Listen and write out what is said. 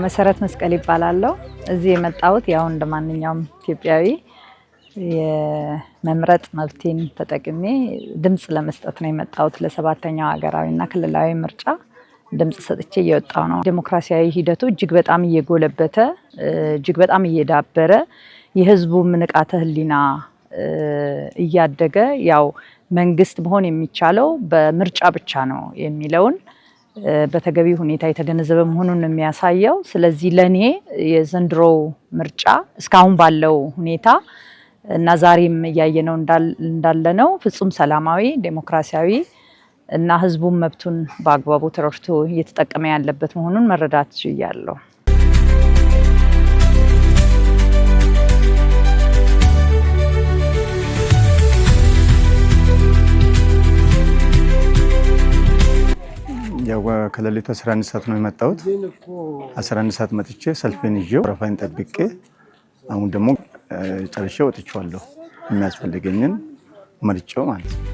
መሰረት መስቀል ይባላልው እዚህ የመጣሁት ያው እንደማንኛውም ኢትዮጵያዊ የመምረጥ መብቴን ተጠቅሜ ድምጽ ለመስጠት ነው የመጣሁት ለሰባተኛው ሀገራዊና ክልላዊ ምርጫ ድምጽ ሰጥቼ እየወጣሁ ነው። ዲሞክራሲያዊ ሂደቱ እጅግ በጣም እየጎለበተ እጅግ በጣም እየዳበረ የህዝቡ ንቃተ ህሊና እያደገ ያው መንግስት መሆን የሚቻለው በምርጫ ብቻ ነው የሚለውን በተገቢ ሁኔታ የተገነዘበ መሆኑን የሚያሳየው። ስለዚህ ለኔ የዘንድሮ ምርጫ እስካሁን ባለው ሁኔታ እና ዛሬም ያየነው እንዳለነው ፍጹም ሰላማዊ ዲሞክራሲያዊ እና ህዝቡን መብቱን በአግባቡ ተረድቶ እየተጠቀመ ያለበት መሆኑን መረዳት ይችላልው። ያው ከሌሊቱ 11 ሰዓት ነው የመጣሁት። 11 ሰዓት መጥቼ ሰልፌን ይዤው ረፋይን ጠብቄ አሁን ደግሞ ጨርሼ ወጥቻለሁ። የሚያስፈልገኝን መርጬው ማለት ነው።